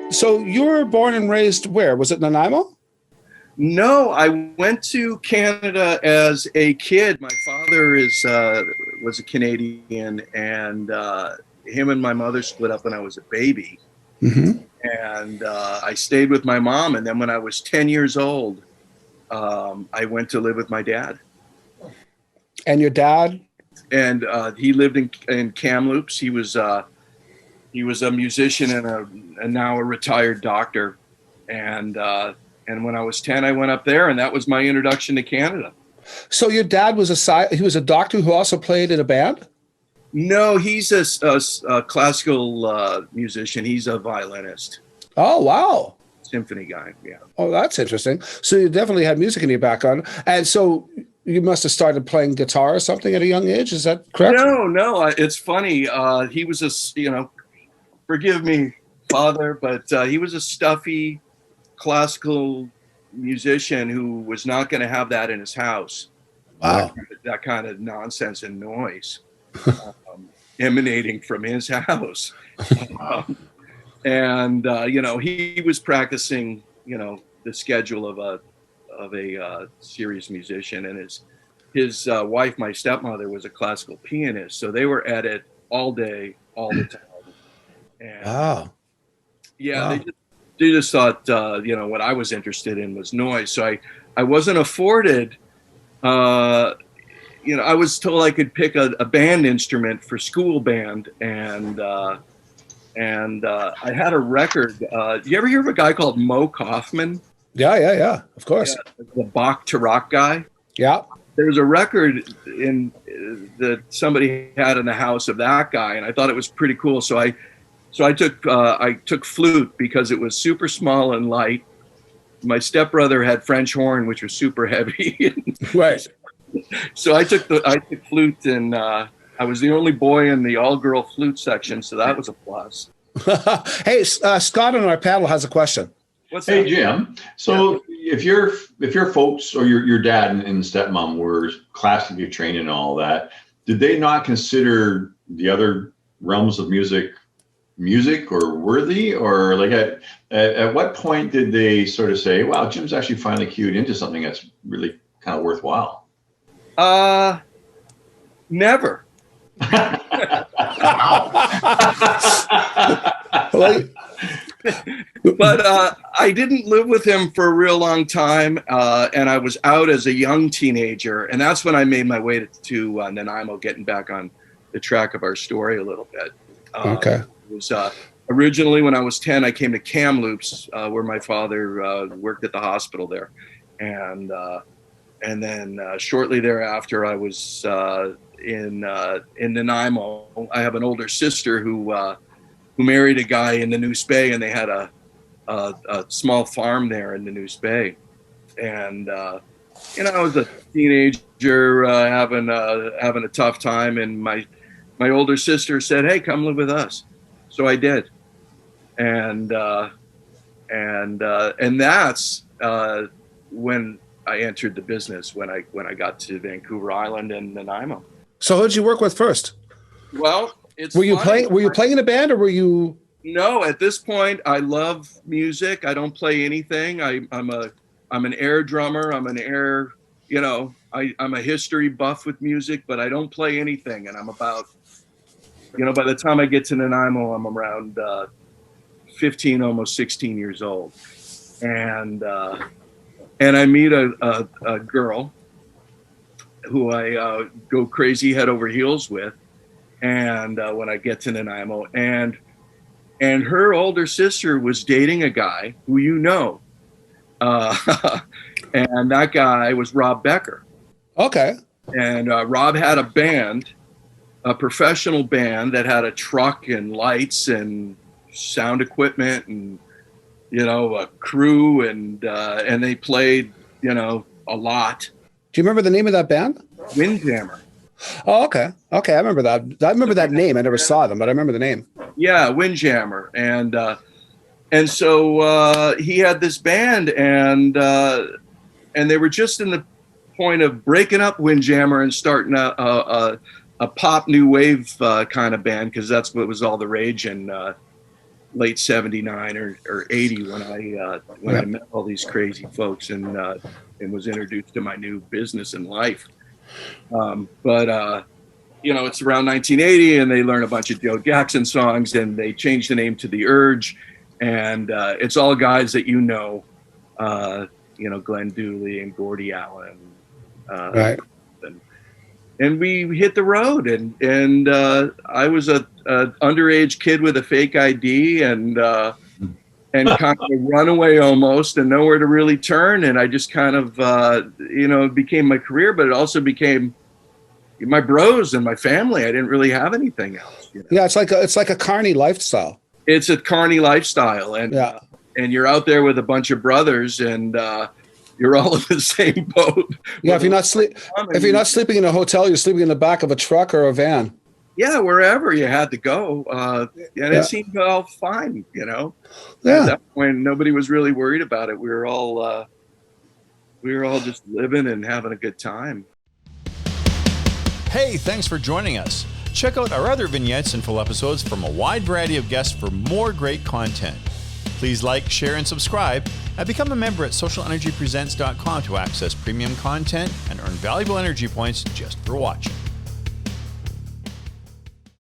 So you were born and raised where? Was it Nanaimo? No, I went to Canada as a kid. My father was a Canadian, and him and my mother split up when I was a baby. Mm-hmm. And I stayed with my mom. And then when I was 10 years old, I went to live with my dad. And your dad? And he lived in Kamloops. He was a musician and now a retired doctor. And when I was 10, I went up there, and that was my introduction to Canada. So your dad was he was a doctor who also played in a band? No, he's a classical musician. He's a violinist. Oh, wow. Symphony guy, yeah. Oh, that's interesting. So you definitely had music in your background. And so you must have started playing guitar or something at a young age. Is that correct? No. It's funny. He was forgive me, Father, but he was a stuffy classical musician who was not going to have that in his house. Wow. That kind of nonsense and noise emanating from his house. He was practicing, the schedule of a serious musician, and his wife, my stepmother, was a classical pianist. So they were at it all day, all the time. And, wow. Yeah, wow. They just thought, what I was interested in was noise. So I wasn't afforded, I was told I could pick a band instrument for school band. And I had a record. You ever hear of a guy called Mo Kaufman? Yeah. Of course. Yeah, the Bach to rock guy. Yeah. There was a record that somebody had in the house of that guy, and I thought it was pretty cool. So I took flute because it was super small and light. My stepbrother had French horn, which was super heavy. Right. So I took flute, and I was the only boy in the all-girl flute section, so that was a plus. Hey, Scott on our panel has a question. What's that? Hey, Jim. So if your folks or your dad and stepmom were classically trained and all that, did they not consider the other realms of music or worthy, or like at what point did they sort of say, wow, Jim's actually finally cued into something that's really kind of worthwhile? Never. But I didn't live with him for a real long time, and I was out as a young teenager, and that's when I made my way to Nanaimo, getting back on the track of our story a little bit. Okay. It was originally when I was 10, I came to Kamloops, where my father worked at the hospital there, and then shortly thereafter, I was in Nanaimo. I have an older sister who married a guy in the Neuse Bay, and they had a small farm there in the Neuse Bay. And I was a teenager having a tough time, and my older sister said, "Hey, come live with us." So I did, and that's when I entered the business, when I got to Vancouver Island and Nanaimo. So who'd you work with first? Well, Were you playing in a band, or were you? No, at this point, I love music. I don't play anything. I'm an air drummer. I'm a history buff with music, but I don't play anything. And I'm about, by the time I get to Nanaimo, I'm around 15, almost 16 years old. And I meet a girl who I go crazy head over heels with. And when I get to Nanaimo, and her older sister was dating a guy who and that guy was Rob Becker. Okay. And Rob had a band, a professional band that had a truck and lights and sound equipment and a crew, and they played a lot. Do you remember the name of that band? Windjammer. Oh, okay. I remember that. I remember that name. I never saw them, but I remember the name. Yeah, Windjammer, and so he had this band, and they were just in the point of breaking up Windjammer and starting a pop new wave kind of band, because that's what was all the rage in late 79 or 80 when I met all these crazy folks and was introduced to my new business in life. But it's around 1980 and they learn a bunch of Joe Jackson songs and they change the name to the Urge. And it's all guys that Glenn Dooley and Gordie Allen. Right. And we hit the road, and I was a underage kid with a fake ID and kind of a runaway almost, and nowhere to really turn. And I just kind of it became my career, but it also became my bros and my family. I didn't really have anything else. Yeah, it's like a carny lifestyle. It's a carny lifestyle, and and you're out there with a bunch of brothers, and you're all in the same boat. Yeah, if you're not sleeping in a hotel, you're sleeping in the back of a truck or a van. Yeah, wherever you had to go, and it seemed all fine. Yeah. At that point, nobody was really worried about it. We were all just living and having a good time. Hey, thanks for joining us. Check out our other vignettes and full episodes from a wide variety of guests for more great content. Please like, share, and subscribe, and become a member at SocialNRGPresents.com to access premium content and earn valuable energy points just for watching.